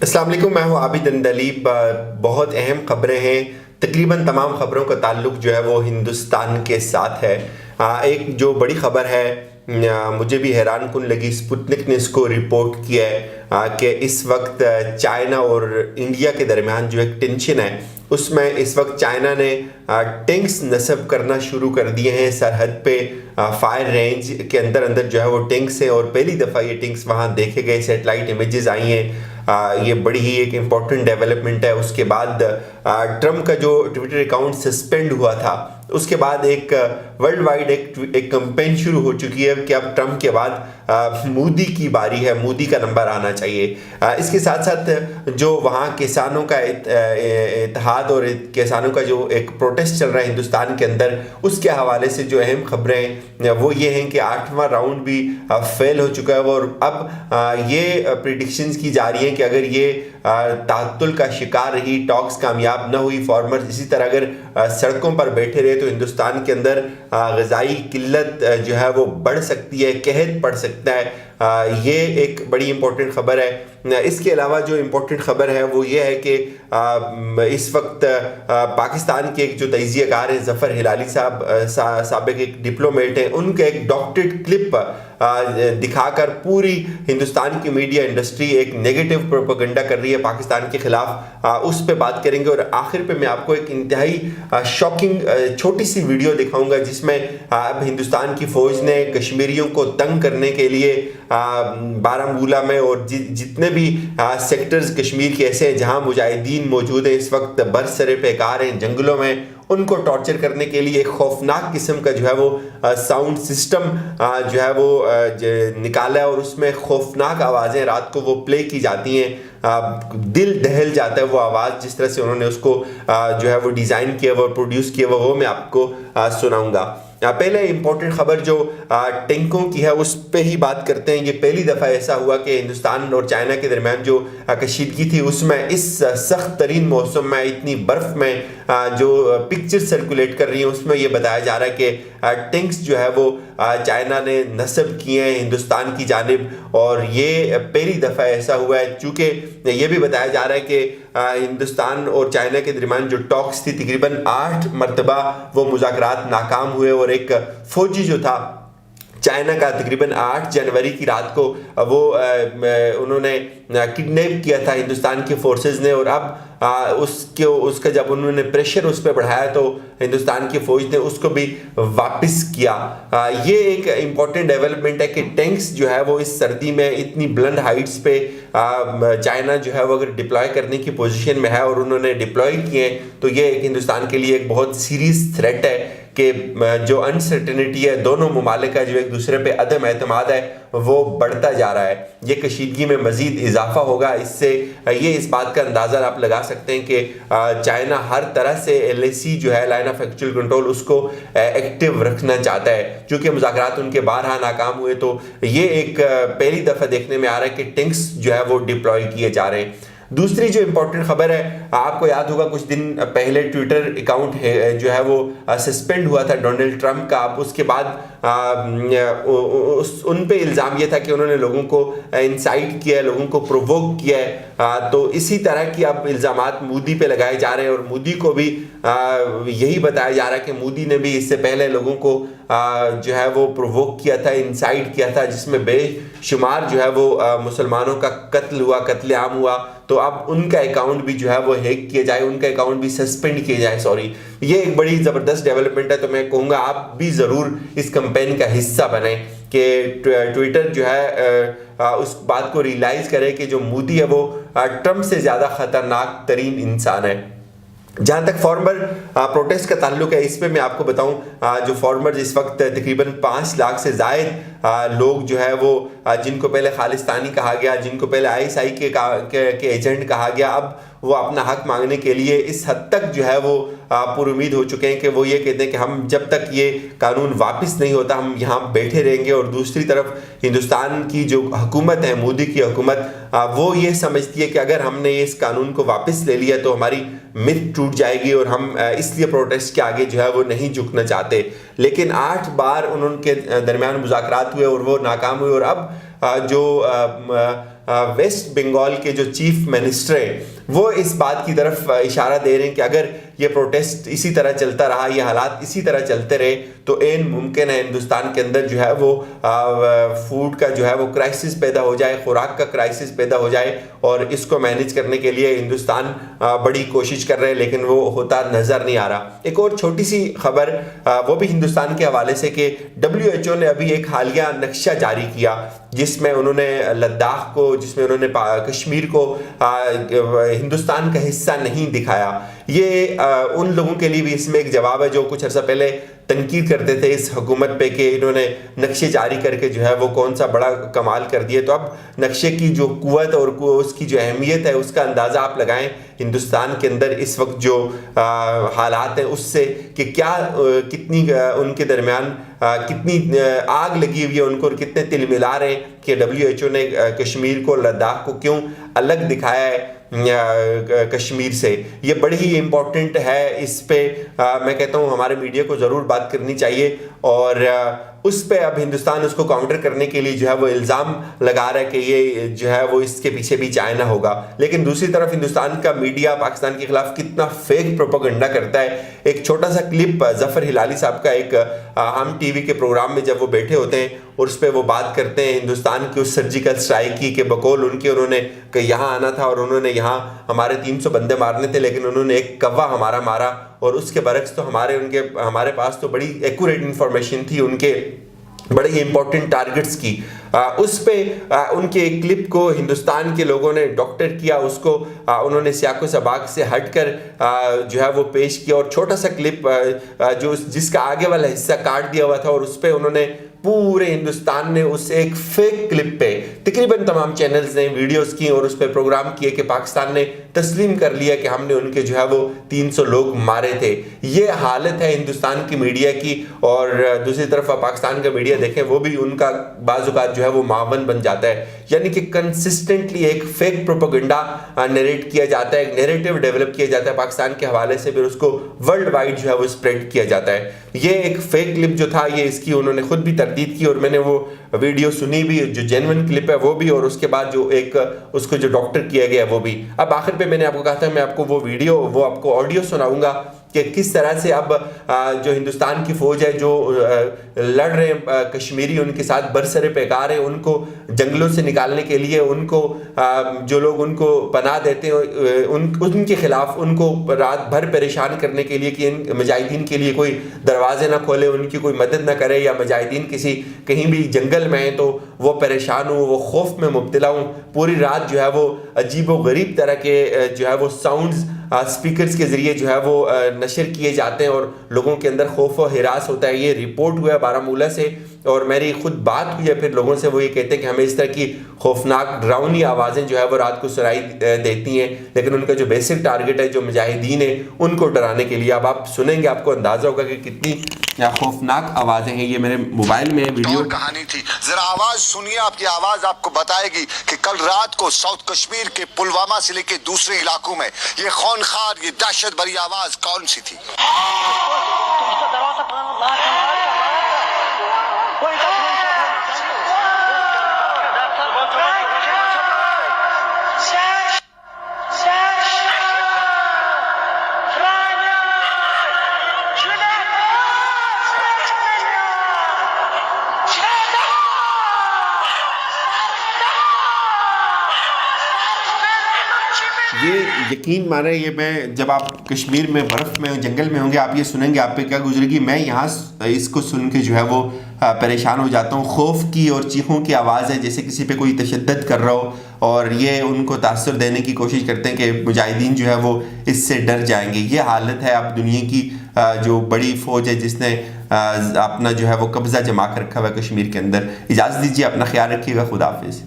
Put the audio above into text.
अस्सलाम वालेकुम, मैं हूँ आबिद अंदलीब। बहुत अहम खबरें हैं। तकरीबन तमाम खबरों का ताल्लुक जो है वो हिंदुस्तान के साथ है। एक जो बड़ी खबर है, मुझे भी हैरान कुन लगी। स्पुतनिक ने इसको रिपोर्ट किया है कि इस वक्त चाइना और इंडिया के दरमियान जो एक टेंशन है, उसमें इस वक्त चाइना ने टैंक्स नस्ब करना शुरू कर दिए हैं सरहद पे। फायर रेंज के अंदर अंदर जो है वो टैंक्स हैं और पहली दफ़ा ये टैंक्स वहाँ देखे गए। सेटेलाइट इमेजेस आई हैं। ये बड़ी ही एक इम्पॉर्टेंट डेवलपमेंट है। उसके बाद ट्रम्प का जो ट्विटर अकाउंट सस्पेंड हुआ था, उसके बाद एक वर्ल्ड वाइड एक कैंपेन शुरू हो चुकी है कि अब ट्रम्प के बाद मोदी की बारी है, मोदी का नंबर आना चाहिए। इसके साथ साथ जो वहाँ किसानों का इत्तेहाद और किसानों का जो एक प्रोटेस्ट चल रहा है हिंदुस्तान के अंदर, उसके हवाले से जो अहम खबरें वो ये हैं कि 8वां राउंड भी फेल हो चुका है। और अब ये प्रिडिक्शंस की जा रही हैं कि अगर ये तातुल का शिकार रही, टॉक्स कामयाब न हुई, फार्मर्स इसी तरह अगर सड़कों पर बैठे रहे, तो हिंदुस्तान के अंदर ग़िज़ाई किल्लत जो है वो बढ़ सकती है, कहर पड़ सकता है। ये एक बड़ी इंपॉर्टेंट खबर है। इसके अलावा जो इम्पोर्टेंट ख़बर है वो ये है कि इस वक्त पाकिस्तान के एक जो तजियाकार हैं ज़फ़र हिलाली साहब, साबिक़ एक डिप्लोमेट हैं, उनके एक डॉक्टरेट क्लिप दिखाकर पूरी हिंदुस्तान की मीडिया इंडस्ट्री एक नेगेटिव प्रोपेगेंडा कर रही है पाकिस्तान के ख़िलाफ़। उस पर बात करेंगे और आखिर पे मैं आपको एक इंतहाई शॉकिंग छोटी सी वीडियो दिखाऊंगा जिसमें अब हिंदुस्तान की फ़ौज ने कश्मीरियों को तंग करने के लिए बारामूला में और जितने भी सेक्टर्स कश्मीर के ऐसे हैं जहां मुजाहिदीन मौजूद हैं, इस वक्त बरसरे पेकार हैं जंगलों में, उनको टॉर्चर करने के लिए एक खौफनाक किस्म का जो है वो साउंड सिस्टम जो है वो निकाला है और उसमें खौफनाक आवाज़ें रात को वो प्ले की जाती हैं। दिल दहल जाता है वो आवाज़, जिस तरह से उन्होंने उसको जो है वो डिज़ाइन किया वो प्रोड्यूस किया वो मैं आपको सुनाऊंगा। पहले इंपॉर्टेंट खबर जो टैंकों की है उस पे ही बात करते हैं। ये पहली दफ़ा ऐसा हुआ कि हिंदुस्तान और चाइना के दरमियान जो कशीदगी थी उसमें इस सख्त तरीन मौसम में, इतनी बर्फ़ में जो पिक्चर सर्कुलेट कर रही है उसमें ये बताया जा रहा है कि टैंक्स जो है वो चाइना ने नस्ब किए हैं हिंदुस्तान की जानिब, और ये पहली दफ़ा ऐसा हुआ है। चूँकि ये भी बताया जा रहा है कि हिंदुस्तान और चाइना के दरमियान जो टॉक्स थी तकरीबन 8 मरतबा वो मुज़ाकरात नाकाम हुए और एक फ़ौजी जो था चाइना का तकरीबन 8 जनवरी की रात को वो उन्होंने किडनैप किया था हिंदुस्तान की फोर्सेस ने, और अब उसका जब उन्होंने प्रेशर उस पर बढ़ाया तो हिंदुस्तान की फौज ने उसको भी वापस किया। ये एक इम्पॉर्टेंट डेवलपमेंट है कि टैंक्स जो है वो इस सर्दी में इतनी बुलंद हाइट्स पे चाइना जो है वो अगर डिप्लॉय करने की पोजीशन में है और उन्होंने डिप्लॉय किए, तो ये एक हिंदुस्तान के लिए एक बहुत सीरियस थ्रेट है कि जो अनसर्टेनिटी है दोनों ममालिक का, जो एक दूसरे पे अदम एतमाद है वो बढ़ता जा रहा है। ये कशीदगी में मज़ीद इजाफा होगा। इससे ये इस बात का अंदाज़ा आप लगा सकते हैं कि चाइना हर तरह से LAC जो है, लाइन ऑफ एक्चुअल कंट्रोल, उसको एक्टिव रखना चाहता है। चूँकि मुज़ाकरात उनके बारहा नाकाम हुए, तो ये एक पहली दफ़ा देखने में आ रहा है कि टैंक्स जो है वो डिप्लॉय किए जा रहे हैं। दूसरी जो इम्पोर्टेंट खबर है, आपको याद होगा कुछ दिन पहले ट्विटर अकाउंट जो है वो सस्पेंड हुआ था डोनाल्ड ट्रंप का। उसके बाद उन पे इल्ज़ाम ये था कि उन्होंने लोगों को इंसाइट किया है, लोगों को प्रोवोक किया है। तो इसी तरह की अब इल्ज़ामात मोदी पे लगाए जा रहे हैं और मोदी को भी यही बताया जा रहा है कि मोदी ने भी इससे पहले लोगों को जो है वो प्रोवोक किया था, इंसाइट किया था, जिसमें बेशुमार जो है वो मुसलमानों का कत्ल हुआ, कत्लेआम हुआ। तो अब उनका अकाउंट भी जो है वो हैक किया जाए, उनका अकाउंट भी सस्पेंड किया जाए, सॉरी। ये एक बड़ी ज़बरदस्त डेवलपमेंट है। तो मैं कहूँगा आप भी ज़रूर इस कैंपेन का हिस्सा बने कि ट्विटर जो है उस बात को रियलाइज़ करे कि जो मोदी है वो ट्रंप से ज़्यादा ख़तरनाक तरीन इंसान है। जहाँ तक फार्मर प्रोटेस्ट का ताल्लुक है, इस पे मैं आपको बताऊं, जो फार्मर्स इस वक्त तकरीबन 5 लाख से ज़ायद लोग जो है वो जिनको पहले खालिस्तानी कहा गया, जिनको पहले ISI के एजेंट कहा गया, अब वो अपना हक मांगने के लिए इस हद तक जो है वो पुरुमीद हो चुके हैं कि वो ये कहते हैं कि हम जब तक ये कानून वापस नहीं होता हम यहाँ बैठे रहेंगे। और दूसरी तरफ हिंदुस्तान की जो हुकूमत है, मोदी की हुकूमत, वो ये समझती है कि अगर हमने इस कानून को वापस ले लिया तो हमारी मिथ टूट जाएगी और हम इसलिए प्रोटेस्ट के आगे जो है वो नहीं झुकना चाहते। लेकिन 8 बार उनके दरमियान मुज़ाकरात हुए और वो नाकाम हुए, और अब जो वेस्ट बंगाल के जो चीफ मिनिस्टर हैं वो इस बात की तरफ इशारा दे रहे हैं कि अगर ये प्रोटेस्ट इसी तरह चलता रहा, ये हालात इसी तरह चलते रहे तो ऐन मुमकिन है हिंदुस्तान के अंदर जो है वो फूड का जो है वो क्राइसिस पैदा हो जाए, खुराक का क्राइसिस पैदा हो जाए। और इसको मैनेज करने के लिए हिंदुस्तान बड़ी कोशिश कर रहे हैं लेकिन वो होता नज़र नहीं आ रहा। एक और छोटी सी खबर वो भी हिंदुस्तान के हवाले से कि WHO ने अभी एक हालिया नक्शा जारी किया जिसमें उन्होंने लद्दाख को, जिसमें उन्होंने कश्मीर को हिंदुस्तान का हिस्सा नहीं दिखाया। ये उन लोगों के लिए भी इसमें एक जवाब है जो कुछ अर्सा पहले तनकीद करते थे इस हुकूमत पे कि इन्होंने नक्शे जारी करके जो है वो कौन सा बड़ा कमाल कर दिए। तो अब नक्शे की जो कुव्वत और उसकी जो अहमियत है उसका अंदाज़ा आप लगाएं हिंदुस्तान के अंदर इस वक्त जो हालात हैं उससे कि क्या कितनी उनके दरमियान कितनी आग लगी हुई है उनको और कितने तिल मिला रहे हैं कि WHO ने कश्मीर को, लद्दाख को क्यों अलग दिखाया है कश्मीर से। ये बड़ी ही इम्पोर्टेंट है, इस पे मैं कहता हूँ हमारे मीडिया को ज़रूर बात करनी चाहिए। और उस पे अब हिंदुस्तान उसको काउंटर करने के लिए जो है वो इल्ज़ाम लगा रहा है कि ये जो है वो इसके पीछे भी चाइना होगा। लेकिन दूसरी तरफ हिंदुस्तान का मीडिया पाकिस्तान के खिलाफ कितना फेक प्रोपेगेंडा करता है। एक छोटा सा क्लिप ज़फ़र हिलाली साहब का एक हम TV के प्रोग्राम में जब वो बैठे होते हैं और उस पर वो बात करते हैं हिंदुस्तान की उस सर्जिकल स्ट्राइक की कि बकौल उनके उन्होंने यहाँ आना था और उन्होंने यहाँ हमारे 300 बंदे मारने थे लेकिन उन्होंने एक कौवा हमारा मारा। और उसके बरक्स तो हमारे पास तो बड़ी एक्यूरेट इंफॉर्मेशन थी उनके बड़े ही इंपॉर्टेंट टारगेट्स की। उस पे उनके एक क्लिप को हिंदुस्तान के लोगों ने डॉक्टर किया, उसको उन्होंने सियाको सबाक से हटकर जो है वो पेश किया। और छोटा सा क्लिप जो जिसका आगे वाला हिस्सा काट दिया हुआ था और उस पे उन्होंने पूरे हिंदुस्तान ने उस एक फेक क्लिप पे तकरीबन तमाम चैनल्स ने वीडियोस की और उस पे प्रोग्राम किए कि पाकिस्तान ने तस्लीम कर लिया कि हमने उनके जो है वो 300 लोग मारे थे। ये हालत है हिंदुस्तान की मीडिया की। और दूसरी तरफ पाकिस्तान का मीडिया देखें वो भी उनका बाज़-औक़ात जो है वो मावन बन जाता है, यानी कि कंसिस्टेंटली एक फेक प्रोपेगेंडा नरेट किया जाता है, एक नैरेटिव डेवलप किया जाता है पाकिस्तान के हवाले से, फिर उसको वर्ल्ड वाइड जो है वो स्प्रेड किया जाता है। ये एक फेक क्लिप जो था ये इसकी उन्होंने खुद भी तरदीद की और मैंने वो वीडियो सुनी भी, जो जेन्युइन क्लिप है वो भी, और उसके बाद जो एक उसको जो डॉक्टर किया गया वो भी। अब आखिर पे मैंने आपको कहा था मैं आपको वो आपको ऑडियो सुनाऊंगा कि किस तरह से अब जो हिंदुस्तान की फ़ौज है जो लड़ रहे हैं कश्मीरी, उनके साथ बरसरे पैकार है, उनको जंगलों से निकालने के लिए, उनको जो लोग उनको पनाह देते हैं उनके खिलाफ उनको रात भर परेशान करने के लिए कि इन मुजाहिदीन के लिए कोई दरवाजे ना खोले, उनकी कोई मदद ना करे, या मुजाहिदीन किसी कहीं भी जंगल में हैं तो वो परेशान हो, वो खौफ में मुब्तला हूँ। पूरी रात जो है वो अजीब व गरीब तरह के जो है वो साउंड्स स्पीकर्स के ज़रिए जो है वो नशर किए जाते हैं और लोगों के अंदर खौफ व हिरास होता है। ये रिपोर्ट हुआ है बारामूला से और मेरी खुद बात हुई है फिर लोगों से, वो ये कहते हैं कि हमें इस तरह की खौफनाक डरावनी आवाज़ें जो है वो रात को सुनाई देती हैं, लेकिन उनका जो बेसिक टारगेट है जो मुजाहिदीन है उनको डराने के लिए। अब आप सुनेंगे आपको अंदाज़ा होगा कि कितनी खौफनाक आवाज़ें हैं। ये मेरे मोबाइल में वीडियो कहानी थी, जरा आवाज़ सुनिए, आपकी आवाज़ आपको बताएगी कि कल रात को साउथ कश्मीर के पुलवामा से लेकर दूसरे इलाकों में ये खूनखार, ये दहशत भरी आवाज़ कौन सी थी? ये यकीन माने, ये मैं जब आप कश्मीर में बर्फ़ में जंगल में होंगे आप ये सुनेंगे आप पे क्या गुजरेगी। मैं यहाँ इसको सुन के जो है वो परेशान हो जाता हूँ। खौफ की और चीखों की आवाज़ है जैसे किसी पे कोई तशद्दुद कर रहा हो और ये उनको तासुर देने की कोशिश करते हैं कि मुजाहिदीन जो है वो इससे डर जाएंगे। ये हालत है अब दुनिया की जो बड़ी फ़ौज है जिसने अपना जो है वो कब्ज़ा जमा कर रखा हुआ है कश्मीर के अंदर। इजाज़त दीजिए, अपना ख्याल रखिएगा, खुदा हाफिज़।